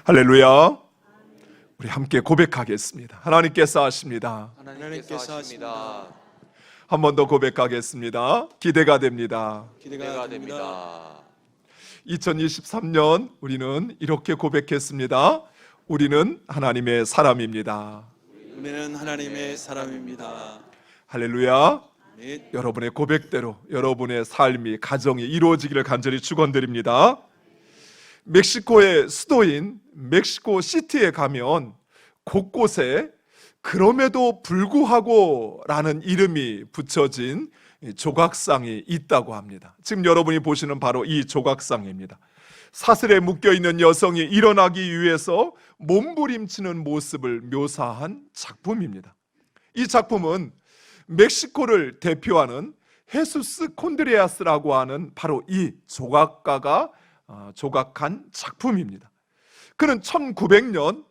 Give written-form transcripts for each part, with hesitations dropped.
할렐루야. 우리 함께 고백하겠습니다. 하나님께서 하십니다. 하나님께서 하십니다. 한 번 더 고백하겠습니다. 기대가 됩니다. 기대가 됩니다. 2023년 우리는 이렇게 고백했습니다. 우리는 하나님의 사람입니다. 우리는 하나님의 사람입니다. 할렐루야. 네. 여러분의 고백대로 여러분의 삶이, 가정이 이루어지기를 간절히 축원드립니다. 멕시코의 수도인 멕시코 시티에 가면 곳곳에 그럼에도 불구하고 라는 이름이 붙여진 조각상이 있다고 합니다. 지금 여러분이 보시는 바로 이 조각상입니다. 사슬에 묶여있는 여성이 일어나기 위해서 몸부림치는 모습을 묘사한 작품입니다. 이 작품은 멕시코를 대표하는 헤수스 콘드레아스라고 하는 바로 이 조각가가 조각한 작품입니다. 그는 1900년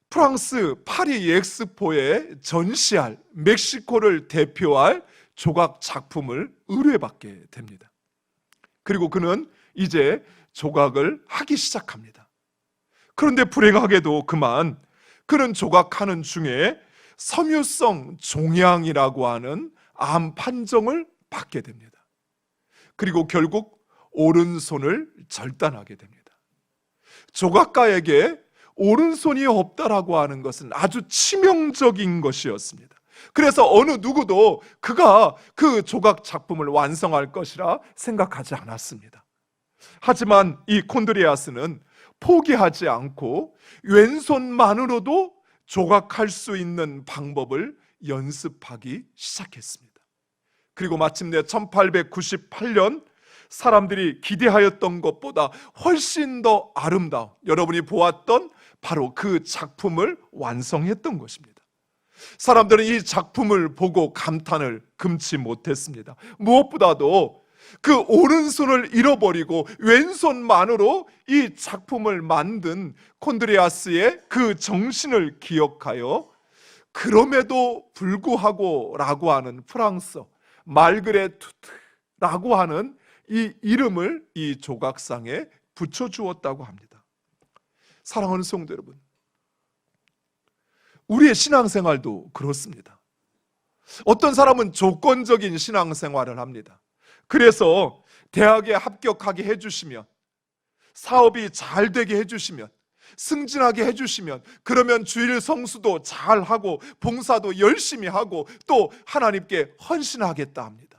프랑스 파리 엑스포에 전시할 멕시코를 대표할 조각 작품을 의뢰받게 됩니다. 그리고 그는 이제 조각을 하기 시작합니다. 그런데 불행하게도 그만 그는 조각하는 중에 섬유성 종양이라고 하는 암 판정을 받게 됩니다. 그리고 결국 오른손을 절단하게 됩니다. 조각가에게 오른손이 없다라고 하는 것은 아주 치명적인 것이었습니다. 그래서 어느 누구도 그가 그 조각 작품을 완성할 것이라 생각하지 않았습니다. 하지만 이 콘드레아스는 포기하지 않고 왼손만으로도 조각할 수 있는 방법을 연습하기 시작했습니다. 그리고 마침내 1898년 사람들이 기대하였던 것보다 훨씬 더 아름다운, 여러분이 보았던 바로 그 작품을 완성했던 것입니다. 사람들은 이 작품을 보고 감탄을 금치 못했습니다. 무엇보다도 그 오른손을 잃어버리고 왼손만으로 이 작품을 만든 콘드레아스의 그 정신을 기억하여 그럼에도 불구하고 라고 하는 프랑스어 말그레투트라고 하는 이 이름을 이 조각상에 붙여주었다고 합니다. 사랑하는 성도 여러분, 우리의 신앙생활도 그렇습니다. 어떤 사람은 조건적인 신앙생활을 합니다. 그래서 대학에 합격하게 해주시면, 사업이 잘 되게 해주시면, 승진하게 해주시면, 그러면 주일 성수도 잘하고 봉사도 열심히 하고 또 하나님께 헌신하겠다 합니다.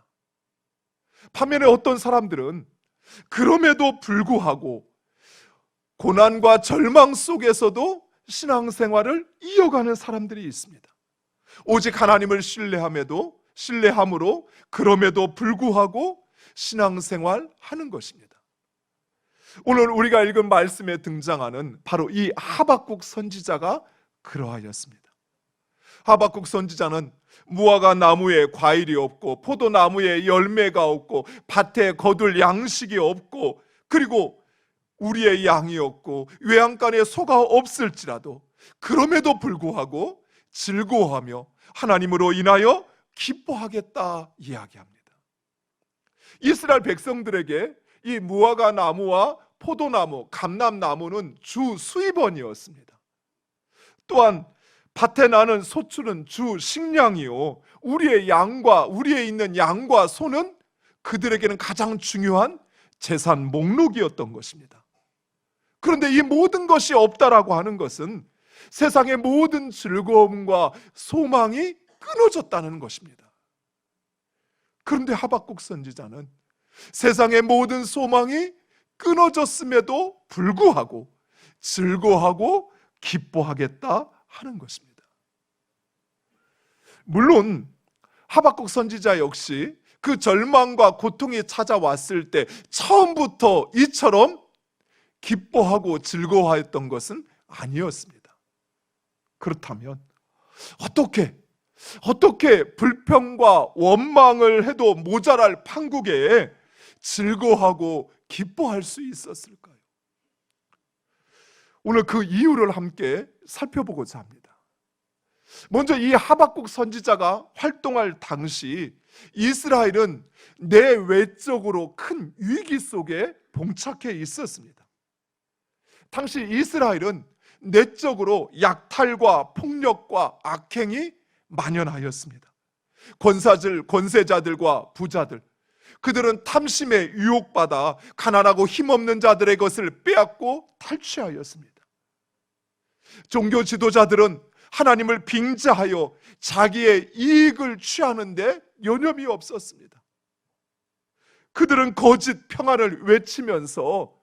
반면에 어떤 사람들은 그럼에도 불구하고 고난과 절망 속에서도 신앙생활을 이어가는 사람들이 있습니다. 오직 하나님을 신뢰함으로 그럼에도 불구하고 신앙생활 하는 것입니다. 오늘 우리가 읽은 말씀에 등장하는 바로 이 하박국 선지자가 그러하였습니다. 하박국 선지자는 무화과 나무에 과일이 없고 포도나무에 열매가 없고 밭에 거둘 양식이 없고 그리고 우리의 양이 없고 외양간에 소가 없을지라도 그럼에도 불구하고 즐거워하며 하나님으로 인하여 기뻐하겠다 이야기합니다. 이스라엘 백성들에게 이 무화과 나무와 포도나무, 감람나무는 주 수입원이었습니다. 또한 밭에 나는 소출은 주 식량이요 우리의 있는 양과 소는 그들에게는 가장 중요한 재산 목록이었던 것입니다. 그런데 이 모든 것이 없다라고 하는 것은 세상의 모든 즐거움과 소망이 끊어졌다는 것입니다. 그런데 하박국 선지자는 세상의 모든 소망이 끊어졌음에도 불구하고 즐거워하고 기뻐하겠다 하는 것입니다. 물론 하박국 선지자 역시 그 절망과 고통이 찾아왔을 때 처음부터 이처럼 기뻐하고 즐거워했던 것은 아니었습니다. 그렇다면 어떻게 불평과 원망을 해도 모자랄 판국에 즐거워하고 기뻐할 수 있었을까요? 오늘 그 이유를 함께 살펴보고자 합니다. 먼저 이 하박국 선지자가 활동할 당시 이스라엘은 내외적으로 큰 위기 속에 봉착해 있었습니다. 당시 이스라엘은 내적으로 약탈과 폭력과 악행이 만연하였습니다. 권세자들과 부자들, 그들은 탐심에 유혹받아 가난하고 힘없는 자들의 것을 빼앗고 탈취하였습니다. 종교 지도자들은 하나님을 빙자하여 자기의 이익을 취하는데 여념이 없었습니다. 그들은 거짓 평안을 외치면서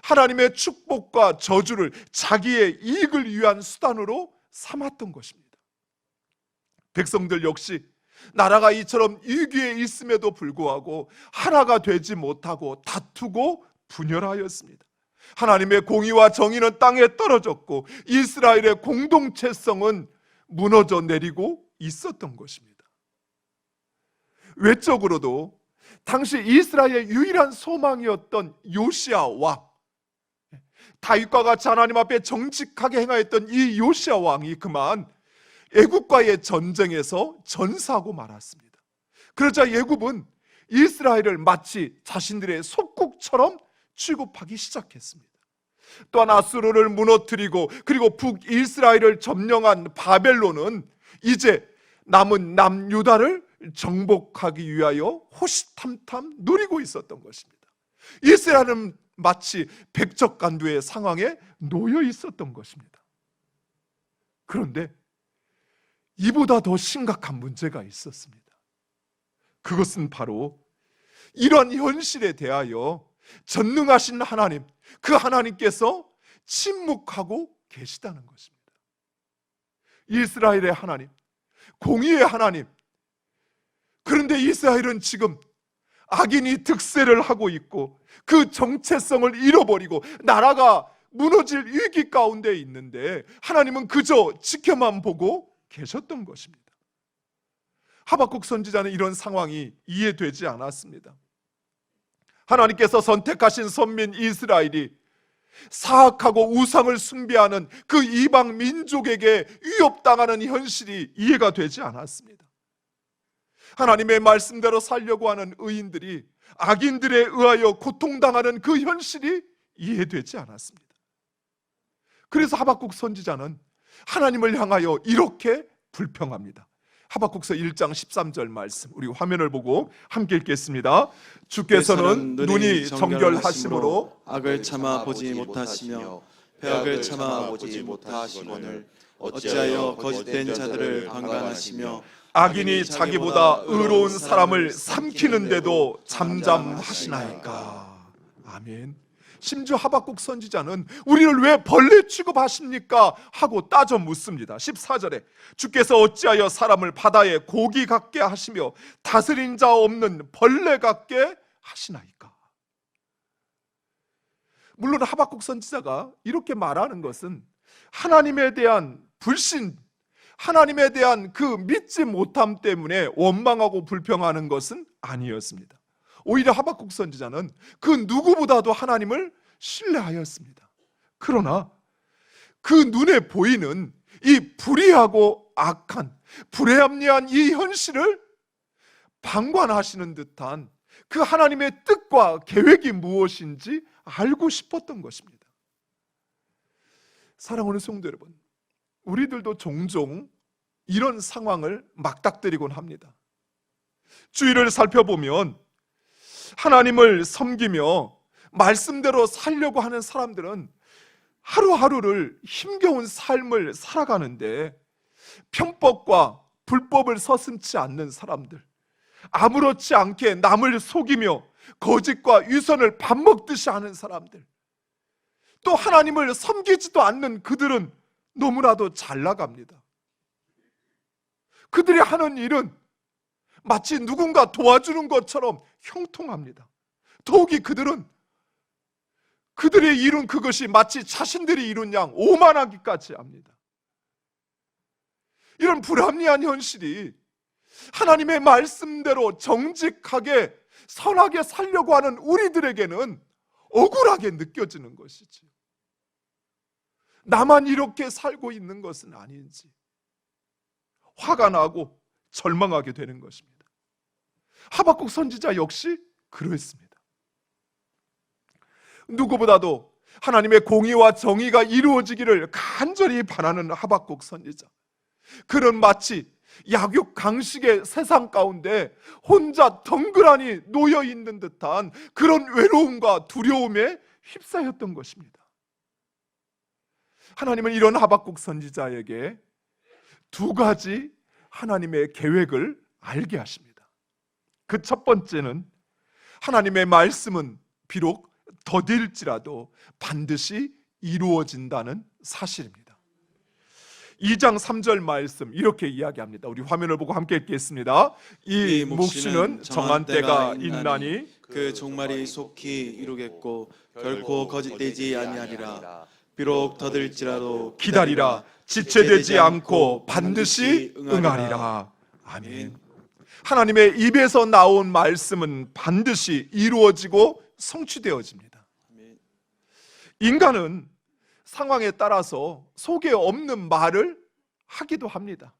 하나님의 축복과 저주를 자기의 이익을 위한 수단으로 삼았던 것입니다. 백성들 역시 나라가 이처럼 위기에 있음에도 불구하고 하나가 되지 못하고 다투고 분열하였습니다. 하나님의 공의와 정의는 땅에 떨어졌고 이스라엘의 공동체성은 무너져 내리고 있었던 것입니다. 외적으로도 당시 이스라엘의 유일한 소망이었던 요시야 왕, 다윗과 같이 하나님 앞에 정직하게 행하였던 이 요시야 왕이 그만 애굽과의 전쟁에서 전사하고 말았습니다. 그러자 애굽은 이스라엘을 마치 자신들의 속국처럼 취급하기 시작했습니다. 또한 아수르를 무너뜨리고 그리고 북이스라엘을 점령한 바벨론은 이제 남은 남유다를 정복하기 위하여 호시탐탐 누리고 있었던 것입니다. 이스라엘은 마치 백척간두의 상황에 놓여 있었던 것입니다. 그런데 이보다 더 심각한 문제가 있었습니다. 그것은 바로 이런 현실에 대하여 전능하신 하나님, 그 하나님께서 침묵하고 계시다는 것입니다. 이스라엘의 하나님, 공의의 하나님, 그런데 이스라엘은 지금 악인이 득세를 하고 있고 그 정체성을 잃어버리고 나라가 무너질 위기 가운데 있는데 하나님은 그저 지켜만 보고 계셨던 것입니다. 하박국 선지자는 이런 상황이 이해되지 않았습니다. 하나님께서 선택하신 선민 이스라엘이 사악하고 우상을 숭배하는 그 이방 민족에게 위협당하는 현실이 이해가 되지 않았습니다. 하나님의 말씀대로 살려고 하는 의인들이 악인들에 의하여 고통당하는 그 현실이 이해되지 않았습니다. 그래서 하박국 선지자는 하나님을 향하여 이렇게 불평합니다. 하박국서 1장 13절 말씀, 우리 화면을 보고 함께 읽겠습니다. 주께서는 눈이 정결하심으로 악을 참아 보지 못하시며 폐악을 참아 보지 못하시거늘 어찌하여 거짓된 자들을 방관하시며 악인이 자기보다 의로운 사람을 삼키는데도 잠잠하시나이까. 아멘. 심지어 하박국 선지자는 우리를 왜 벌레 취급하십니까? 하고 따져 묻습니다. 14절에 주께서 어찌하여 사람을 바다에 고기 같게 하시며 다스린 자 없는 벌레 같게 하시나이까. 물론 하박국 선지자가 이렇게 말하는 것은 하나님에 대한 불신, 하나님에 대한 그 믿지 못함 때문에 원망하고 불평하는 것은 아니었습니다. 오히려 하박국 선지자는 그 누구보다도 하나님을 신뢰하였습니다. 그러나 그 눈에 보이는 이 불의하고 악한, 불합리한 이 현실을 방관하시는 듯한 그 하나님의 뜻과 계획이 무엇인지 알고 싶었던 것입니다. 사랑하는 성도 여러분, 우리들도 종종 이런 상황을 맞닥뜨리곤 합니다. 주위를 살펴보면 하나님을 섬기며 말씀대로 살려고 하는 사람들은 하루하루를 힘겨운 삶을 살아가는데 편법과 불법을 서슴지 않는 사람들, 아무렇지 않게 남을 속이며 거짓과 위선을 밥 먹듯이 하는 사람들, 또 하나님을 섬기지도 않는 그들은 너무나도 잘 나갑니다. 그들이 하는 일은 마치 누군가 도와주는 것처럼 형통합니다. 더욱이 그들은 그들의 이룬 그것이 마치 자신들이 이룬 양 오만하기까지 합니다. 이런 불합리한 현실이 하나님의 말씀대로 정직하게 선하게 살려고 하는 우리들에게는 억울하게 느껴지는 것이지, 나만 이렇게 살고 있는 것은 아닌지 화가 나고 절망하게 되는 것입니다. 하박국 선지자 역시 그러했습니다. 누구보다도 하나님의 공의와 정의가 이루어지기를 간절히 바라는 하박국 선지자. 그는 마치 약육강식의 세상 가운데 혼자 덩그러니 놓여 있는 듯한 그런 외로움과 두려움에 휩싸였던 것입니다. 하나님은 이런 하박국 선지자에게 두 가지 하나님의 계획을 알게 하십니다. 그 첫 번째는 하나님의 말씀은 비록 더딜지라도 반드시 이루어진다는 사실입니다. 2장 3절 말씀 이렇게 이야기합니다. 우리 화면을 보고 함께 읽겠습니다. 이 묵시는 정한 때가 있나니 그 종말이 속히 이루겠고 결코 거짓되지 아니하리라. 비록 더딜지라도 기다리라. 지체되지 않고 반드시 응하리라. 아멘. 하나님의 입에서 나온 말씀은 반드시 이루어지고 성취되어집니다. 인간은 상황에 따라서 속에 없는 말을 하기도 합니다.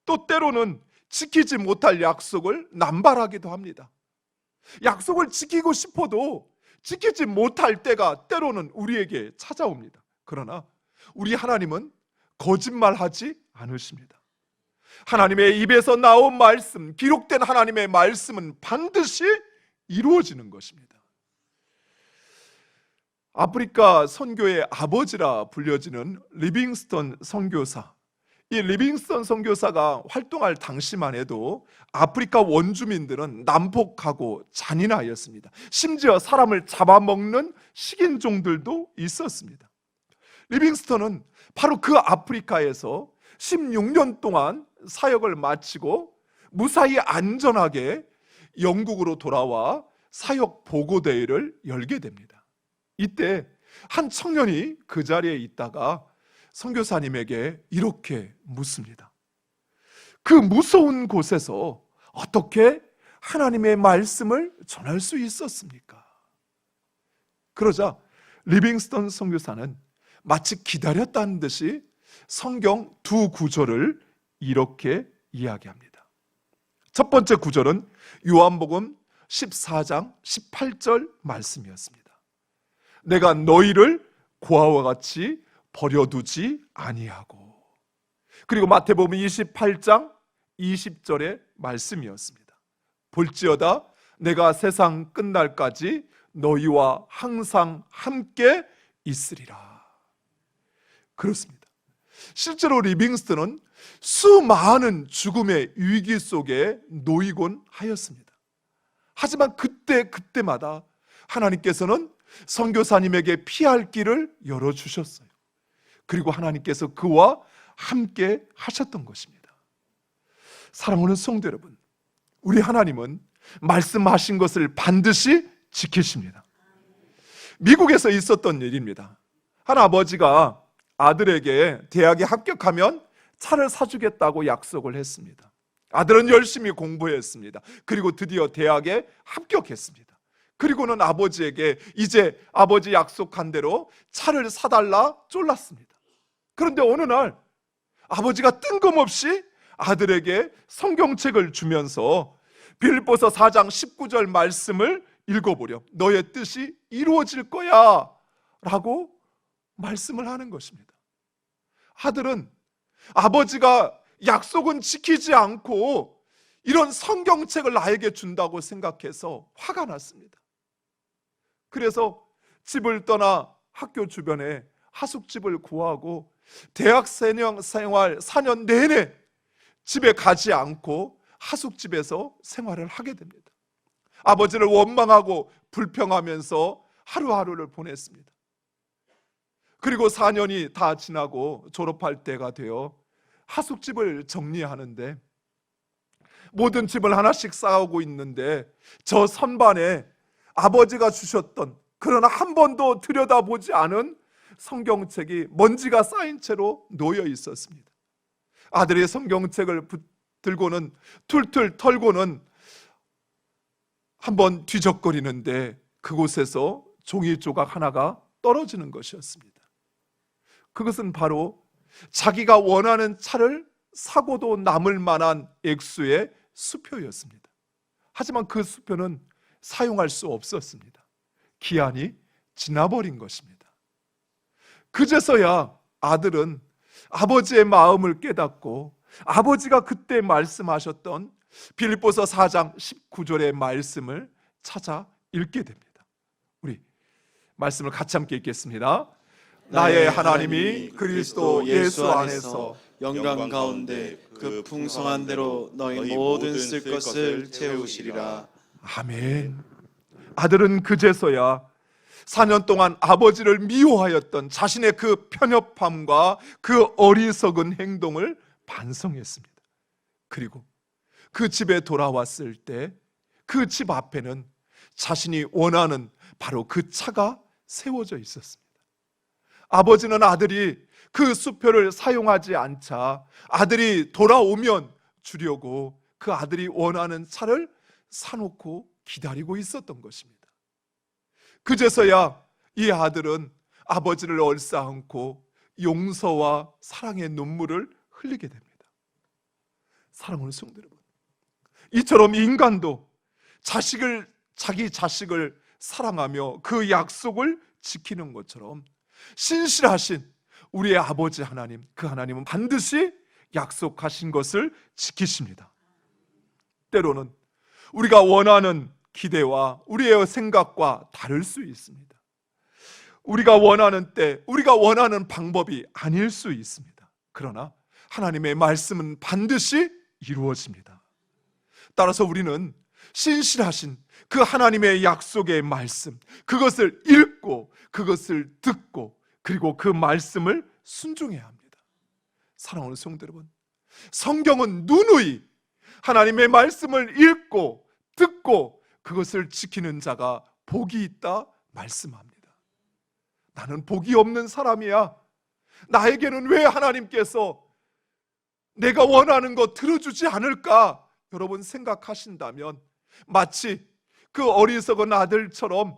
또 때로는 지키지 못할 약속을 남발하기도 합니다. 약속을 지키고 싶어도 지키지 못할 때가 때로는 우리에게 찾아옵니다. 그러나 우리 하나님은 거짓말하지 않으십니다. 하나님의 입에서 나온 말씀, 기록된 하나님의 말씀은 반드시 이루어지는 것입니다. 아프리카 선교의 아버지라 불려지는 리빙스턴 선교사, 이 리빙스턴 선교사가 활동할 당시만 해도 아프리카 원주민들은 난폭하고 잔인하였습니다. 심지어 사람을 잡아먹는 식인종들도 있었습니다. 리빙스턴은 바로 그 아프리카에서 16년 동안 사역을 마치고 무사히 안전하게 영국으로 돌아와 사역 보고대회를 열게 됩니다. 이때 한 청년이 그 자리에 있다가 선교사님에게 이렇게 묻습니다. 그 무서운 곳에서 어떻게 하나님의 말씀을 전할 수 있었습니까? 그러자 리빙스턴 선교사는 마치 기다렸다는 듯이 성경 두 구절을 이렇게 이야기합니다. 첫 번째 구절은 요한복음 14장 18절 말씀이었습니다. 내가 너희를 고아와 같이 버려두지 아니하고. 그리고 마태복음 28장 20절의 말씀이었습니다. 볼지어다 내가 세상 끝날까지 너희와 항상 함께 있으리라. 그렇습니다. 실제로 리빙스턴은 수많은 죽음의 위기 속에 놓이곤 하였습니다. 하지만 그때마다 하나님께서는 선교사님에게 피할 길을 열어주셨어요. 그리고 하나님께서 그와 함께 하셨던 것입니다. 사랑하는 성도 여러분, 우리 하나님은 말씀하신 것을 반드시 지키십니다. 미국에서 있었던 일입니다. 한 아버지가 아들에게 대학에 합격하면 차를 사주겠다고 약속을 했습니다. 아들은 열심히 공부했습니다. 그리고 드디어 대학에 합격했습니다. 그리고는 아버지에게 이제 아버지 약속한 대로 차를 사달라 쫄랐습니다. 그런데 어느 날 아버지가 뜬금없이 아들에게 성경책을 주면서 빌립보서 4장 19절 말씀을 읽어보렴. 너의 뜻이 이루어질 거야 라고 말씀을 하는 것입니다. 아들은 아버지가 약속은 지키지 않고 이런 성경책을 나에게 준다고 생각해서 화가 났습니다. 그래서 집을 떠나 학교 주변에 하숙집을 구하고 대학 생활 4년 내내 집에 가지 않고 하숙집에서 생활을 하게 됩니다. 아버지를 원망하고 불평하면서 하루하루를 보냈습니다. 그리고 4년이 다 지나고 졸업할 때가 되어 하숙집을 정리하는데 모든 집을 하나씩 쌓아오고 있는데 저 선반에 아버지가 주셨던 그러나 한 번도 들여다보지 않은 성경책이 먼지가 쌓인 채로 놓여 있었습니다. 아들의 성경책을 들고는 툴툴 털고는 한번 뒤적거리는데 그곳에서 종이 조각 하나가 떨어지는 것이었습니다. 그것은 바로 자기가 원하는 차를 사고도 남을 만한 액수의 수표였습니다. 하지만 그 수표는 사용할 수 없었습니다. 기한이 지나버린 것입니다. 그제서야 아들은 아버지의 마음을 깨닫고 아버지가 그때 말씀하셨던 빌립보서 4장 19절의 말씀을 찾아 읽게 됩니다. 우리 말씀을 같이 함께 읽겠습니다. 나의 하나님이 그리스도 예수 안에서 영광 가운데 그 풍성한 대로 너희 모든 쓸 것을 채우시리라. 아멘. 아들은 그제서야 4년 동안 아버지를 미워하였던 자신의 그 편협함과 그 어리석은 행동을 반성했습니다. 그리고 그 집에 돌아왔을 때 그 집 앞에는 자신이 원하는 바로 그 차가 세워져 있었습니다. 아버지는 아들이 그 수표를 사용하지 않자 아들이 돌아오면 주려고 그 아들이 원하는 차를 사놓고 기다리고 있었던 것입니다. 그제서야 이 아들은 아버지를 얼싸안고 용서와 사랑의 눈물을 흘리게 됩니다. 사랑하는 성도 여러분, 이처럼 인간도 자기 자식을 사랑하며 그 약속을 지키는 것처럼 신실하신 우리의 아버지 하나님, 그 하나님은 반드시 약속하신 것을 지키십니다. 때로는 우리가 원하는 기대와 우리의 생각과 다를 수 있습니다. 우리가 원하는 때, 우리가 원하는 방법이 아닐 수 있습니다. 그러나 하나님의 말씀은 반드시 이루어집니다. 따라서 우리는 신실하신 그 하나님의 약속의 말씀, 그것을 읽고 그것을 듣고 그리고 그 말씀을 순종해야 합니다. 사랑하는 성도 여러분, 성경은 누누이 하나님의 말씀을 읽고 듣고 그것을 지키는 자가 복이 있다 말씀합니다. 나는 복이 없는 사람이야. 나에게는 왜 하나님께서 내가 원하는 거 들어주지 않을까? 여러분 생각하신다면 마치 그 어리석은 아들처럼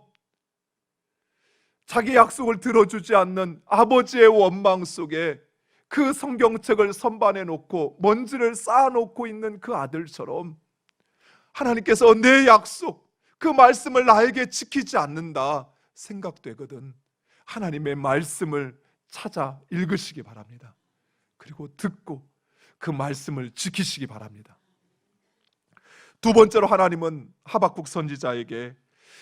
자기 약속을 들어주지 않는 아버지의 원망 속에 그 성경책을 선반에 놓고 먼지를 쌓아놓고 있는 그 아들처럼 하나님께서 내 약속, 그 말씀을 나에게 지키지 않는다 생각되거든 하나님의 말씀을 찾아 읽으시기 바랍니다. 그리고 듣고 그 말씀을 지키시기 바랍니다. 두 번째로 하나님은 하박국 선지자에게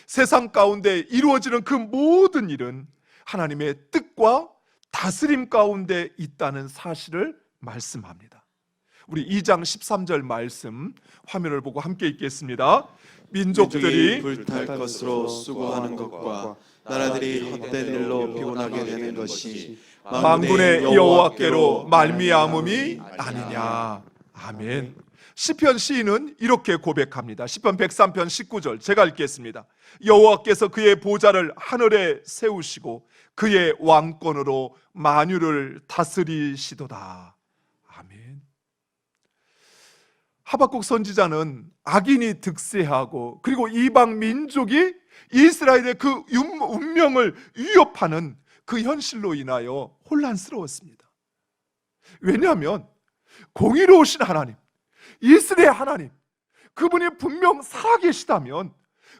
세상 가운데 이루어지는 그 모든 일은 하나님의 뜻과 다스림 가운데 있다는 사실을 말씀합니다. 우리 2장 13절 말씀 화면을 보고 함께 읽겠습니다. 민족들이 불탈 것으로 수고하는 것과 나라들이 헛된 일로 피곤하게 되는 것이 만군의 여호와께로 말미암음이 아니냐. 아멘. 시편 시인은 이렇게 고백합니다. 시편 103편 19절 제가 읽겠습니다. 여호와께서 그의 보좌를 하늘에 세우시고 그의 왕권으로 만유를 다스리시도다. 아멘. 하박국 선지자는 악인이 득세하고 그리고 이방 민족이 이스라엘의 그 운명을 위협하는 그 현실로 인하여 혼란스러웠습니다. 왜냐하면 공의로우신 하나님, 이스라엘 하나님, 그분이 분명 살아계시다면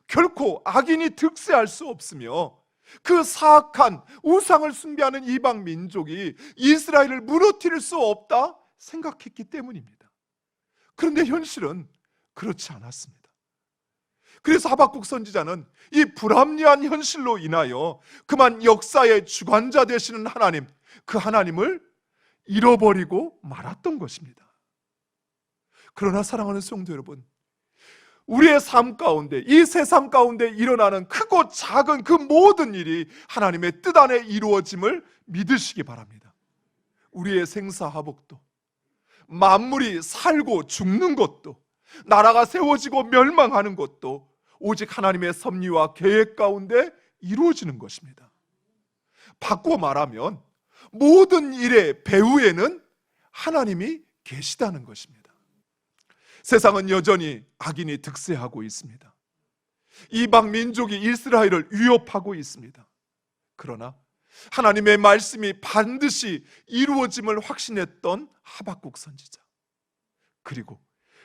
결코 악인이 득세할 수 없으며 그 사악한 우상을 숭배하는 이방 민족이 이스라엘을 무너뜨릴 수 없다 생각했기 때문입니다. 그런데 현실은 그렇지 않았습니다. 그래서 하박국 선지자는 이 불합리한 현실로 인하여 그만 역사의 주관자 되시는 하나님, 그 하나님을 잃어버리고 말았던 것입니다. 그러나 사랑하는 성도 여러분, 우리의 삶 가운데, 이 세상 가운데 일어나는 크고 작은 그 모든 일이 하나님의 뜻 안에 이루어짐을 믿으시기 바랍니다. 우리의 생사화복도, 만물이 살고 죽는 것도, 나라가 세워지고 멸망하는 것도 오직 하나님의 섭리와 계획 가운데 이루어지는 것입니다. 바꾸어 말하면 모든 일의 배후에는 하나님이 계시다는 것입니다. 세상은 여전히 악인이 득세하고 있습니다. 이방 민족이 이스라엘을 위협하고 있습니다. 그러나 하나님의 말씀이 반드시 이루어짐을 확신했던 하박국 선지자, 그리고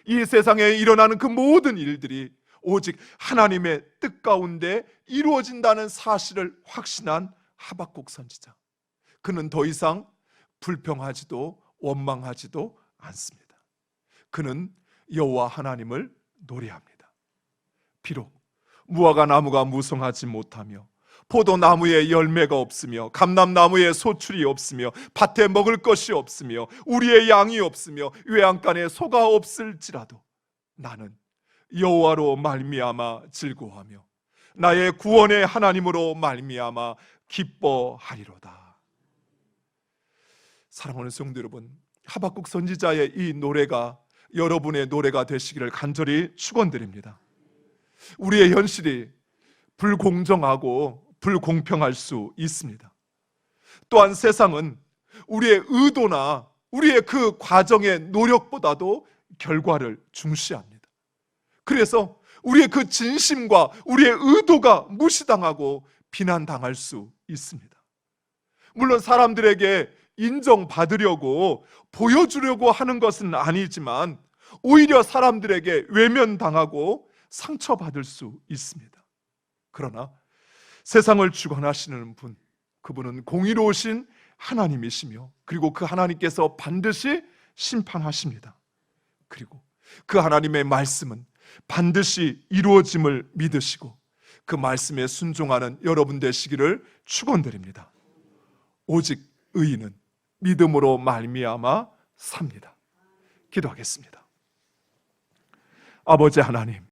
이 세상에 일어나는 그 모든 일들이 오직 하나님의 뜻 가운데 이루어진다는 사실을 확신한 하박국 선지자. 그는 더 이상 불평하지도 원망하지도 않습니다. 그는 여호와 하나님을 노래합니다. 비록 무화과 나무가 무성하지 못하며 포도나무에 열매가 없으며 감람나무에 소출이 없으며 밭에 먹을 것이 없으며 우리의 양이 없으며 외양간에 소가 없을지라도 나는 여호와로 말미암아 즐거워하며 나의 구원의 하나님으로 말미암아 기뻐하리로다. 사랑하는 성도 여러분, 하박국 선지자의 이 노래가 여러분의 노래가 되시기를 간절히 축원드립니다. 우리의 현실이 불공정하고 불공평할 수 있습니다. 또한 세상은 우리의 의도나 우리의 그 과정의 노력보다도 결과를 중시합니다. 그래서 우리의 그 진심과 우리의 의도가 무시당하고 비난당할 수 있습니다. 물론 사람들에게 인정받으려고 보여주려고 하는 것은 아니지만 오히려 사람들에게 외면당하고 상처받을 수 있습니다. 그러나 세상을 주관하시는 분, 그분은 공의로우신 하나님이시며 그리고 그 하나님께서 반드시 심판하십니다. 그리고 그 하나님의 말씀은 반드시 이루어짐을 믿으시고 그 말씀에 순종하는 여러분 되시기를 축원드립니다. 오직 의인은 믿음으로 말미암아 삽니다. 기도하겠습니다. 아버지 하나님,